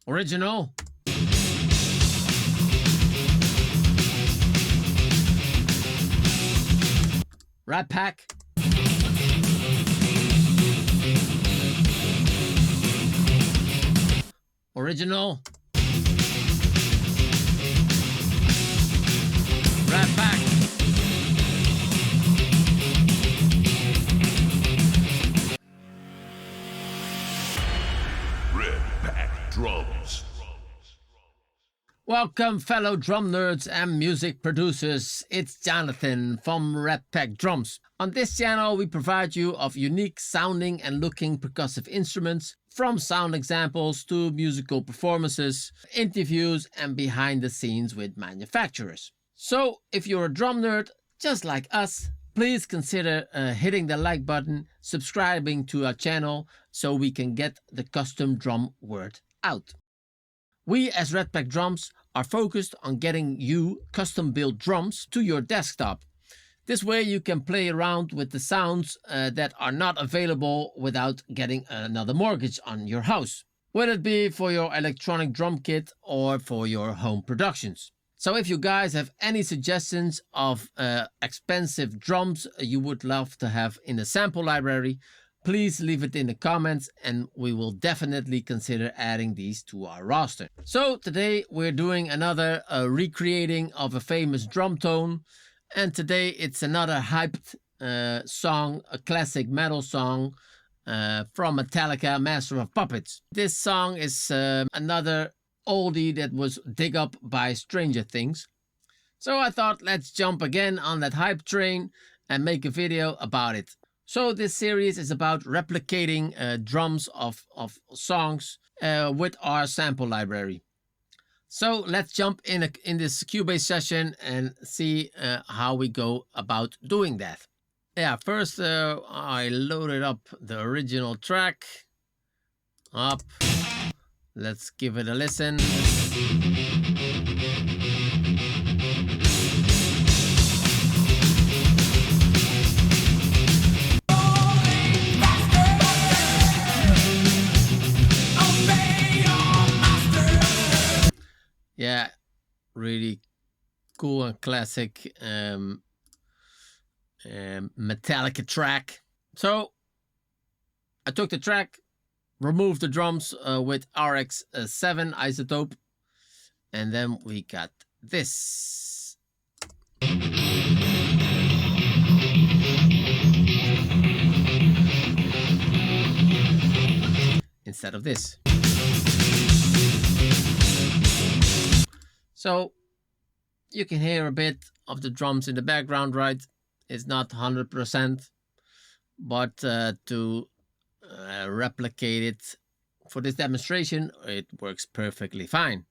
Original. Rat Pack. Original. Rat Pack. Red Pack Drums. Welcome, fellow drum nerds and music producers. It's Jonathan from Red Pack Drums. On this channel, we provide you of unique sounding and looking percussive instruments, from sound examples to musical performances, interviews, and behind the scenes with manufacturers. So, if you're a drum nerd just like us, please consider hitting the like button, subscribing to our channel so we can get the custom drum word out. We as Red Pack Drums are focused on getting you custom built drums to your desktop. This way you can play around with the sounds that are not available without getting another mortgage on your house, whether it be for your electronic drum kit or for your home productions. So if you guys have any suggestions of expensive drums you would love to have in the sample library, please leave it in the comments and we will definitely consider adding these to our roster. So today we're doing another recreating of a famous drum tone. And today it's another hyped song, a classic metal song from Metallica, Master of Puppets. This song is another oldie that was dig up by Stranger Things. So I thought, let's jump again on that hype train and make a video about it. So this series is about replicating drums of songs with our sample library. So let's jump in this Cubase session and see how we go about doing that. Yeah, first I loaded up the original track. Up. Let's give it a listen. Yeah, really cool and classic Metallica track. So I took the track, removed the drums with RX7 isotope, and then we got this. Instead of this. So you can hear a bit of the drums in the background, right? It's not 100%, but to replicate it for this demonstration, it works perfectly fine.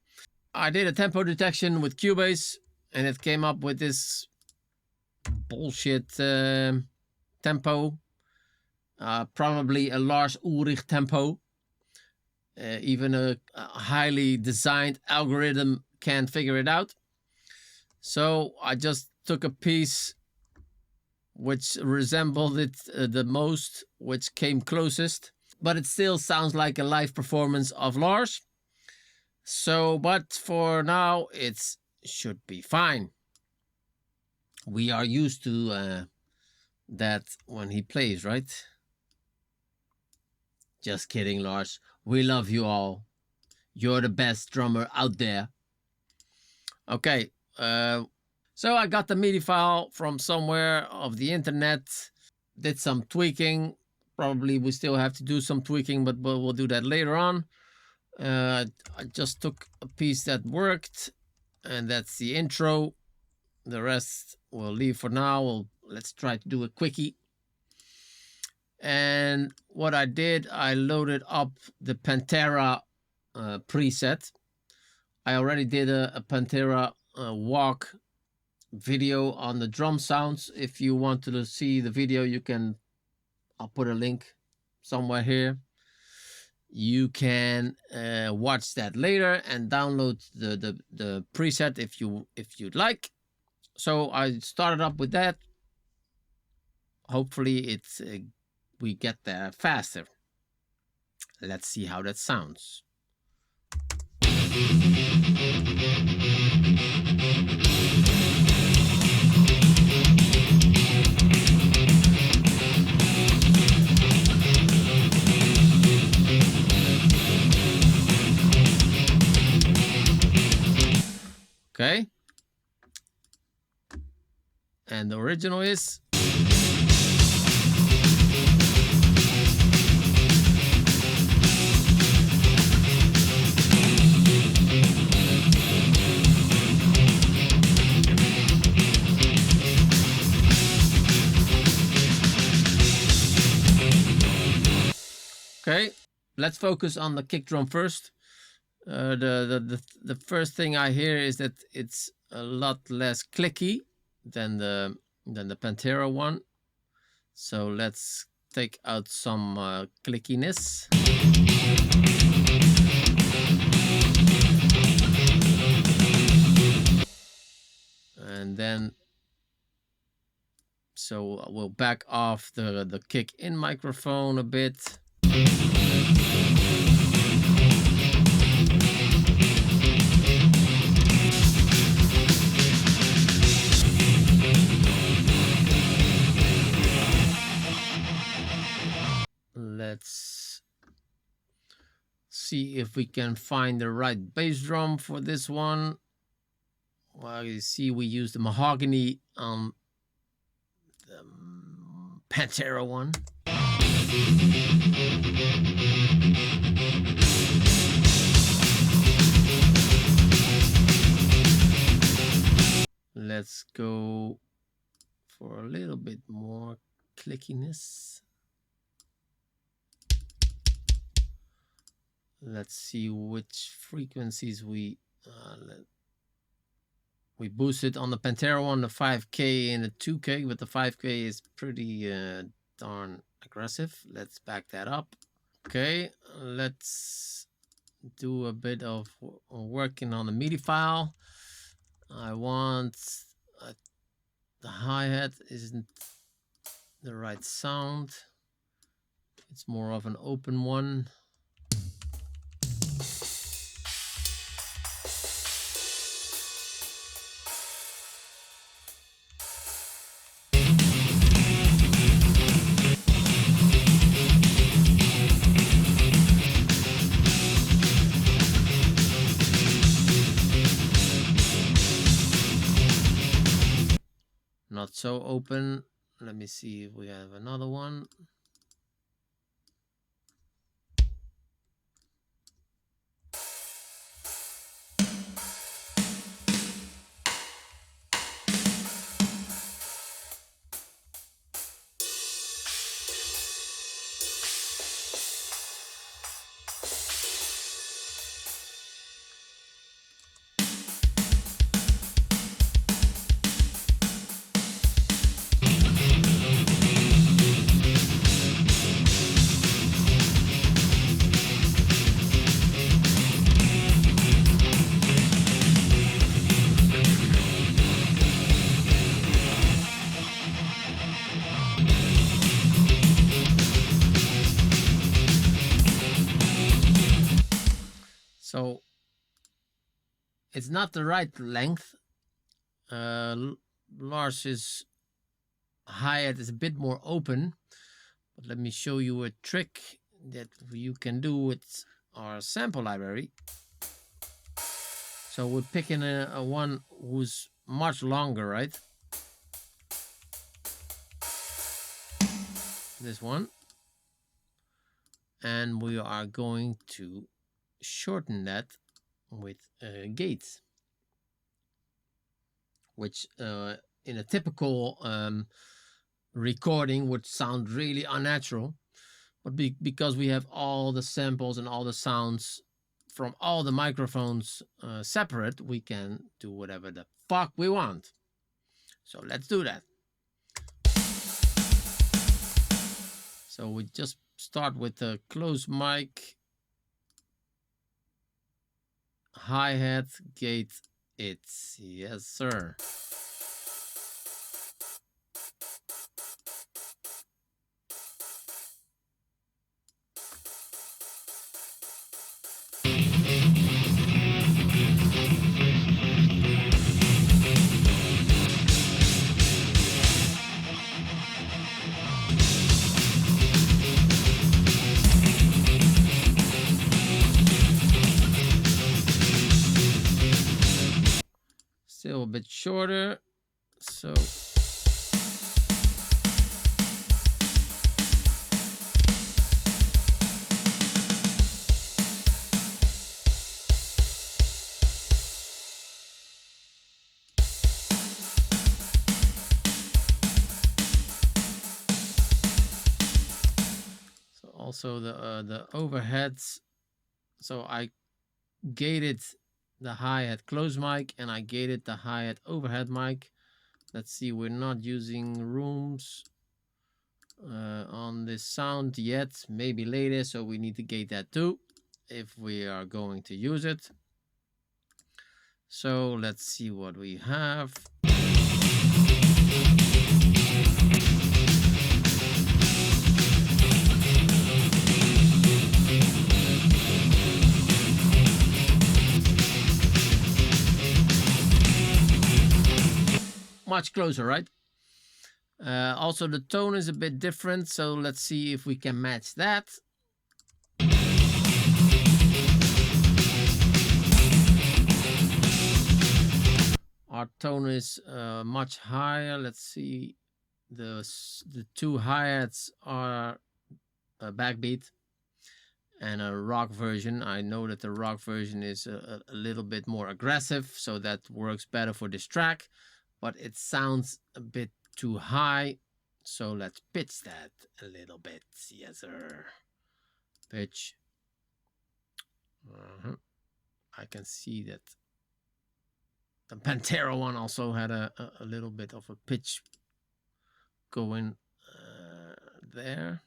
I did a tempo detection with Cubase and it came up with this bullshit tempo, probably a Lars Ulrich tempo. Even a highly designed algorithm can't figure it out. So I just took a piece which resembled it the most, which came closest, but it still sounds like a live performance of Lars. So, but for now, it should be fine. We are used to that when he plays, right? Just kidding, Lars. We love you all. You're the best drummer out there. Okay, so I got the MIDI file from somewhere of the internet, did some tweaking. Probably we still have to do some tweaking, but we'll do that later on. I just took a piece that worked, and that's the intro. The rest we'll leave for now. Let's try to do a quickie. And what I did, I loaded up the Pantera preset. I already did a Pantera walk video on the drum sounds. If you want to see the video, I'll put a link somewhere here. You can watch that later and download the preset if you'd like. So I started up with that. Hopefully we get there faster. Let's see how that sounds. Okay. And the original is. Okay, let's focus on the kick drum first. The first thing I hear is that it's a lot less clicky than the Pantera one. So let's take out some clickiness. And then, so we'll back off the kick in microphone a bit. Let's see if we can find the right bass drum for this one. Well, you see we use the mahogany on the Pantera one. Let's go for a little bit more clickiness. Let's see which frequencies we boosted on the Pantera one, the 5K and the 2K, but the 5K is pretty darn aggressive. Let's back that up. Okay, let's do a bit of working on the MIDI file. I want the hi-hat isn't the right sound. It's more of an open one. Not so open. Let me see if we have another one. So it's not the right length. Lars's hi-hat is a bit more open, but let me show you a trick that you can do with our sample library. So we're picking a one who's much longer, right? This one. And we are going to shorten that with gates, which in a typical recording would sound really unnatural, but because we have all the samples and all the sounds from all the microphones separate, we can do whatever the fuck we want. So let's do that. So we just start with the close mic, hi-hat, gate, it's yes sir. still a bit shorter. So also the overheads. So I gated the hi-hat close mic and I gated the hi-hat overhead mic. Let's see, we're not using rooms on this sound yet, maybe later, so we need to gate that too if we are going to use it. So let's see what we have. Much closer, right? Also, the tone is a bit different, so let's see if we can match that. Our tone is much higher. Let's see. The two hi-hats are a backbeat and a rock version. I know that the rock version is a little bit more aggressive, so that works better for this track, but it sounds a bit too high, so let's pitch that a little bit. Yes, sir. Pitch. I can see that the Pantera one also had a little bit of a pitch going there.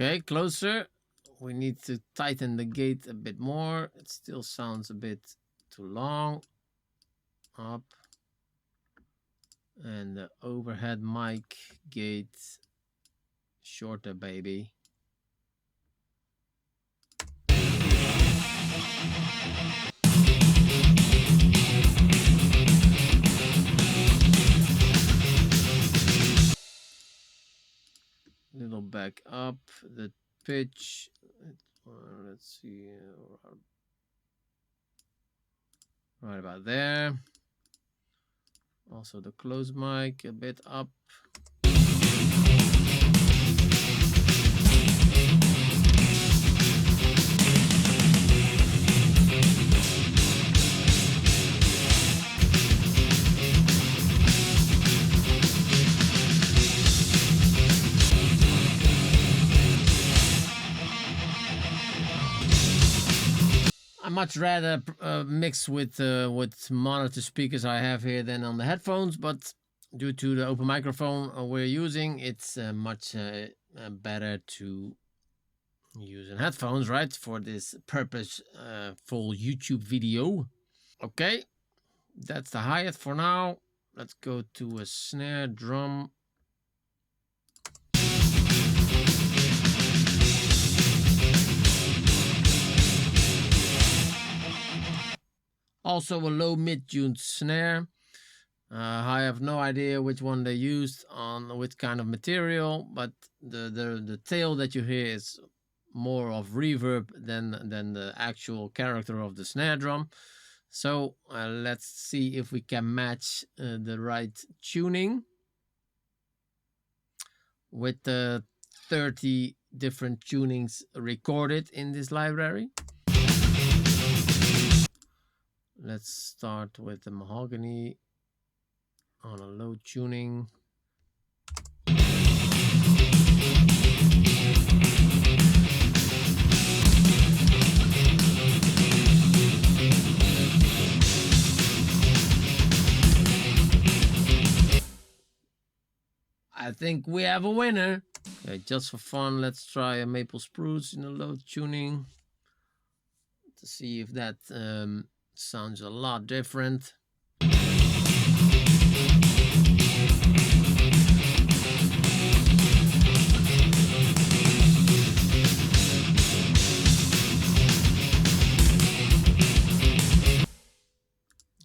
Okay, closer. We need to tighten the gate a bit more. It still sounds a bit too long. Up. And the overhead mic gate shorter, baby. Little back up, the pitch, let's see, right about there. Also the close mic a bit up. I much rather mix with monitor speakers I have here than on the headphones, but due to the open microphone we're using, it's much better to use in headphones, right? For this purpose, full YouTube video. Okay, that's the hi-hat for now. Let's go to a snare drum. Also a low mid-tuned snare. I have no idea which one they used on which kind of material, but the tail that you hear is more of reverb than the actual character of the snare drum. So let's see if we can match the right tuning with the 30 different tunings recorded in this library. Let's start with the mahogany on a low tuning. I think we have a winner. Okay, just for fun, let's try a maple spruce in a low tuning to see if that sounds a lot different.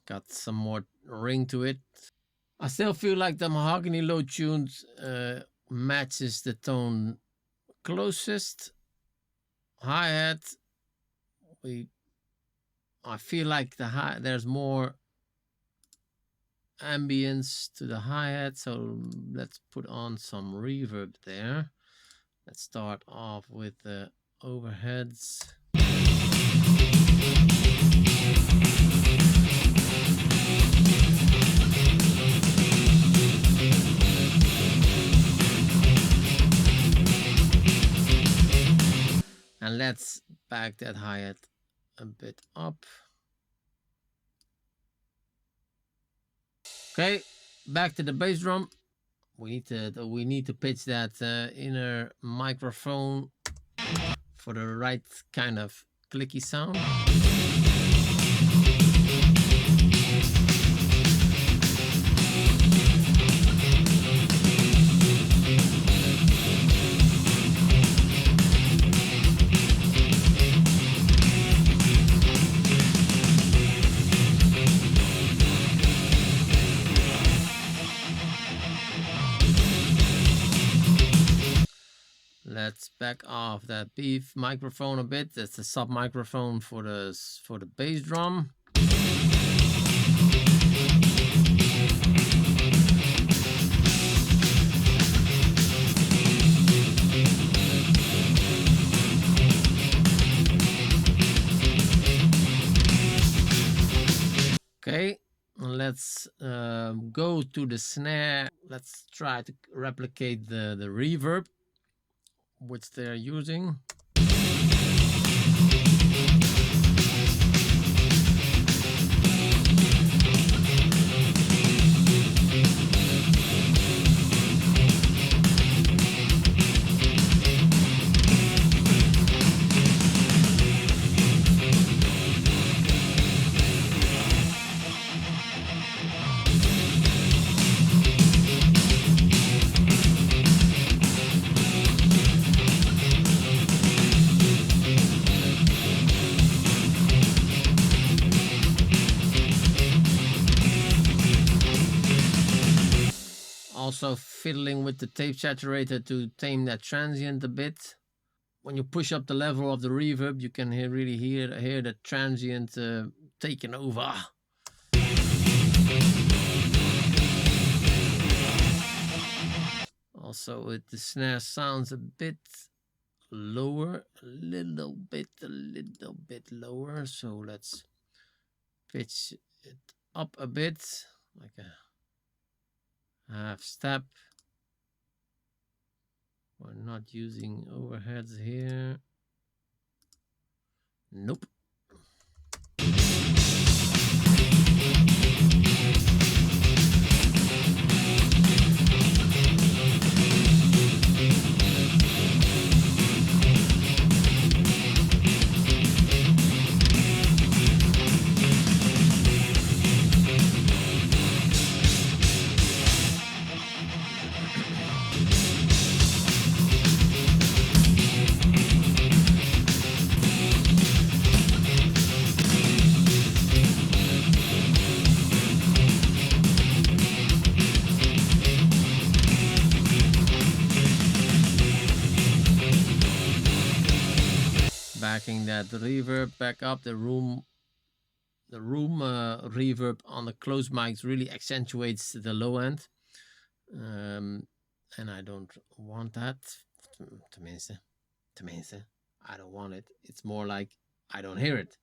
Got some more ring to it. I still feel like the mahogany low tuned matches the tone closest. Hi-hat, I feel like there's more ambience to the hi-hat, so let's put on some reverb there. Let's start off with the overheads. And let's back that hi-hat a bit up. Okay, back to the bass drum. We need to pitch that inner microphone for the right kind of clicky sound. Let's back off that beef microphone a bit. That's the sub microphone for the bass drum. Okay, let's go to the snare. Let's try to replicate the reverb which they're using. Also fiddling with the tape saturator to tame that transient a bit. When you push up the level of the reverb, you can really hear the transient taking over. Also, the snare sounds a bit lower, a little bit lower. So let's pitch it up a bit, like a half step. We're not using overheads here. Nope. Backing that reverb back up, the room reverb on the closed mics really accentuates the low end, and I don't want that. Tenminste, I don't want it. It's more like I don't hear it.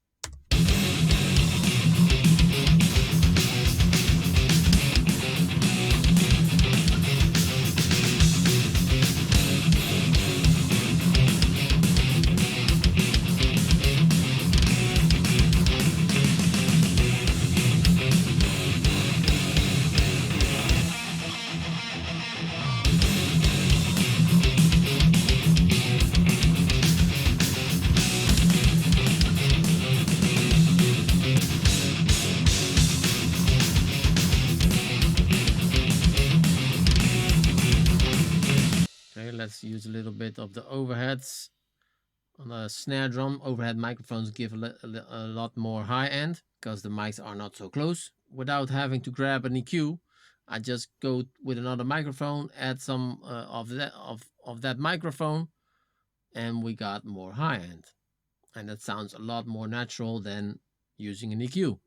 let's use a little bit of the overheads. On a snare drum, overhead microphones give a lot more high end because the mics are not so close. Without having to grab an EQ, I just go with another microphone, add some of that microphone, and we got more high end. And that sounds a lot more natural than using an EQ.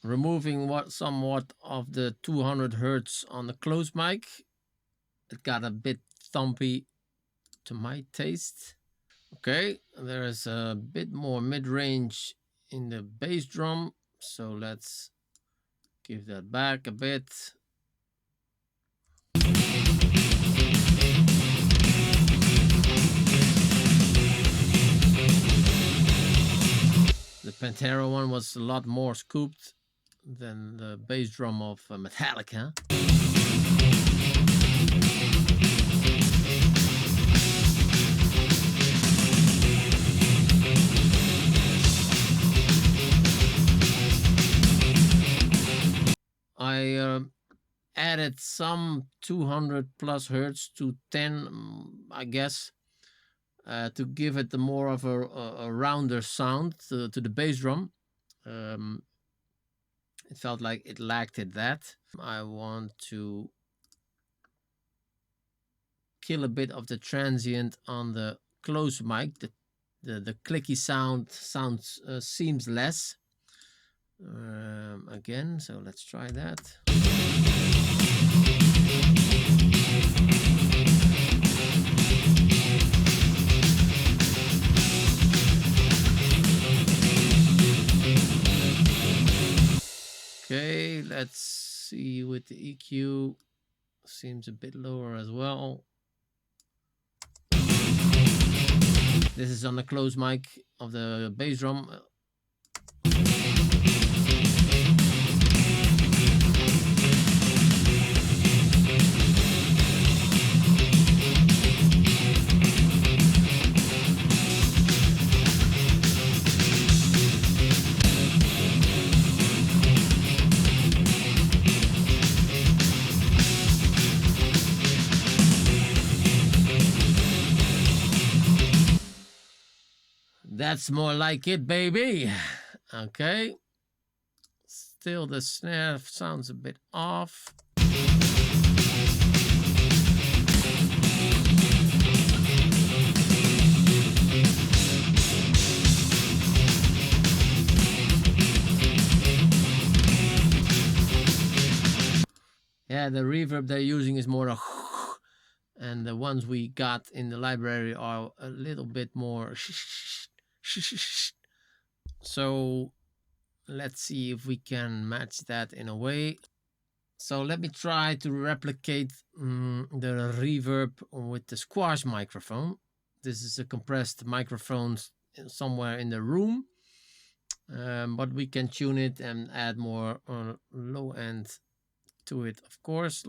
Removing somewhat of the 200 hertz on the close mic, it got a bit thumpy to my taste. Okay, there is a bit more mid-range in the bass drum, so let's give that back a bit. The Pantera one was a lot more scooped than the bass drum of Metallica. I added some 200 plus hertz to 10, I guess, to give it more of a rounder sound to the bass drum. It felt like it lacked that. I want to kill a bit of the transient on the close mic. The clicky sounds seems less. Again, so let's try that. Okay, let's see with the EQ. Seems a bit lower as well. This is on the close mic of the bass drum. That's more like it, baby. Okay. Still, the snare sounds a bit off. Yeah, the reverb they're using is more a and the ones we got in the library are a little bit more so let's see if we can match that in a way. So let me try to replicate the reverb with the squash microphone. This is a compressed microphone somewhere in the room, but we can tune it and add more low end to it, of course.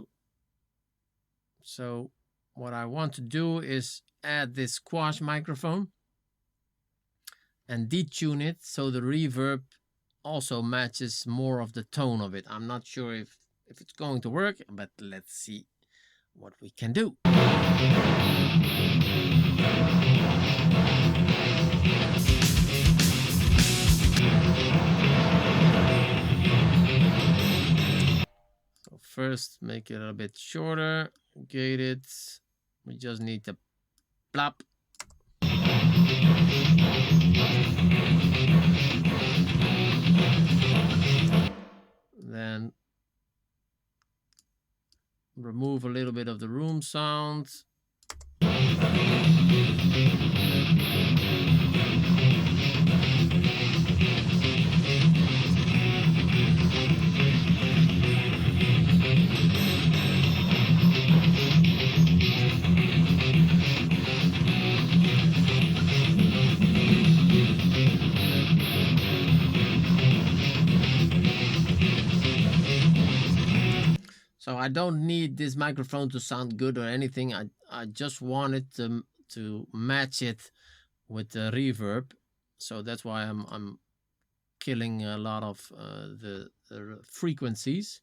So what I want to do is add this squash microphone and detune it so the reverb also matches more of the tone of it. I'm not sure if it's going to work, but let's see what we can do. So first make it a bit shorter, gate it. We just need to plop. Then remove a little bit of the room sound. Then, I don't need this microphone to sound good or anything. I just wanted to match it with the reverb, so that's why I'm killing a lot of the frequencies,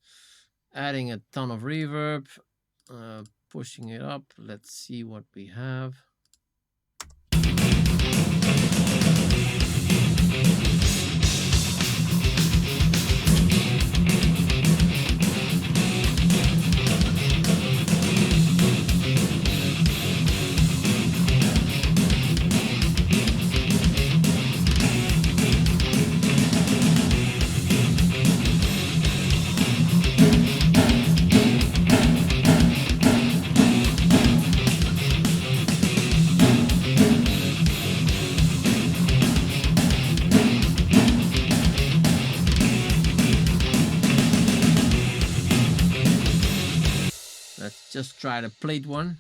adding a ton of reverb, pushing it up. Let's see what we have. Let's just try the plate one.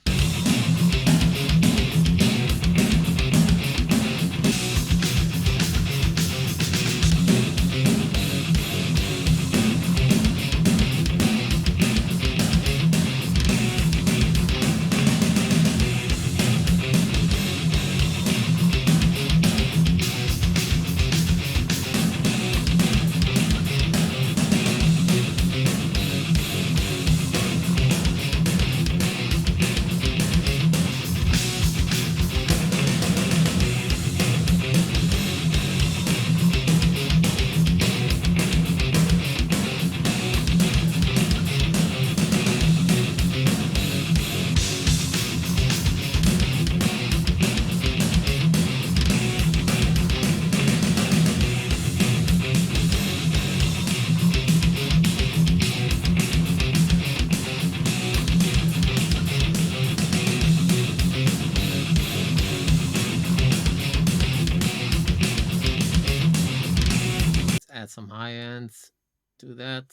Add some high ends to that.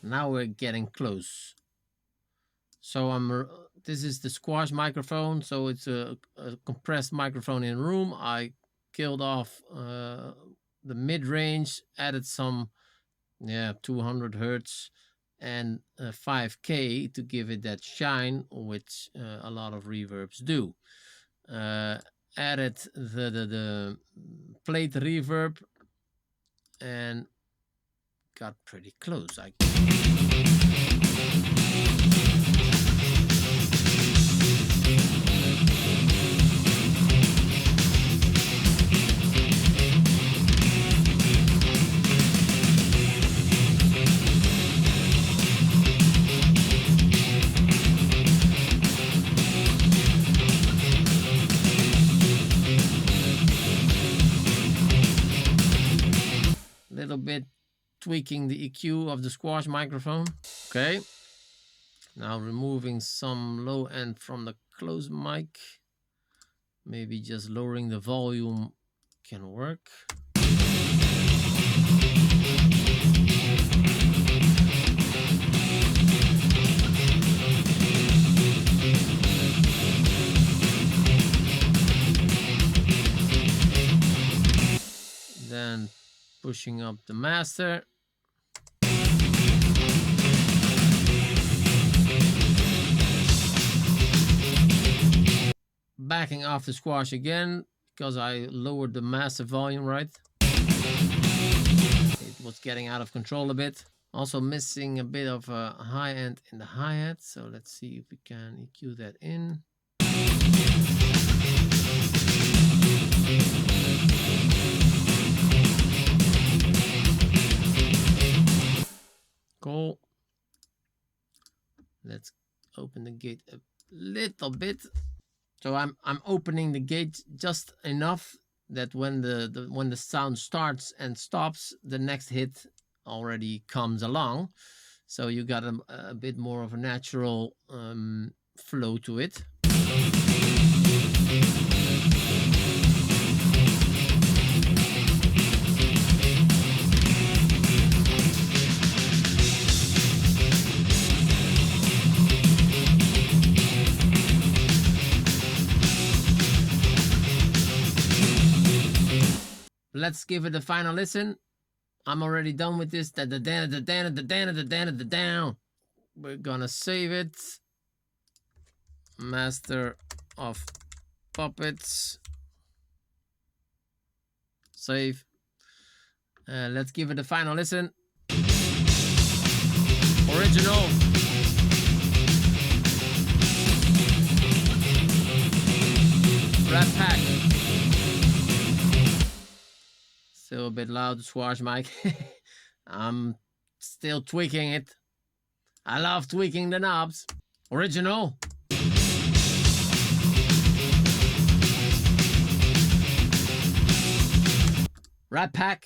Now we're getting close. So this is the squash microphone, so it's a compressed microphone in room. I killed off the mid-range, added some 200 hertz and 5K to give it that shine, which a lot of reverbs do. Added the plate reverb and got pretty close. Little bit tweaking the EQ of the squash microphone. Okay, now removing some low end from the close mic. Maybe just lowering the volume can work. Then pushing up the master. Backing off the squash again because I lowered the master volume, right? It was getting out of control a bit. Also missing a bit of a high end in the hi-hat, so let's see if we can EQ that in. Cool. Let's open the gate a little bit. So I'm opening the gate just enough that when the sound starts and stops, the next hit already comes along. So you got a bit more of a natural flow to it. let's give it a final listen. I'm already done with this. We're gonna save it. Master of Puppets. Save. Let's give it a final listen. Original. Rat Pack. Still a bit loud, Swash mic. I'm still tweaking it. I love tweaking the knobs. Original. Rat Pack.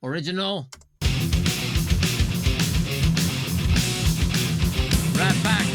Original. Rat Pack.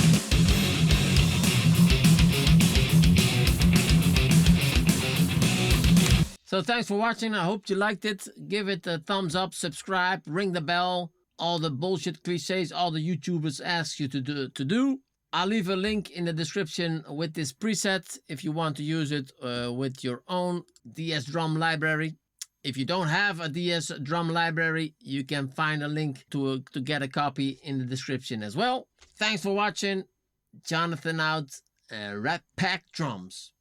So thanks for watching. I hope you liked it. Give it a thumbs up, subscribe, ring the bell. All the bullshit cliches all the YouTubers ask you to do. I'll leave a link in the description with this preset if you want to use it with your own DS drum library. If you don't have a DS drum library, you can find a link to get a copy in the description as well. Thanks for watching. Jonathan out. Rat Pack Drums.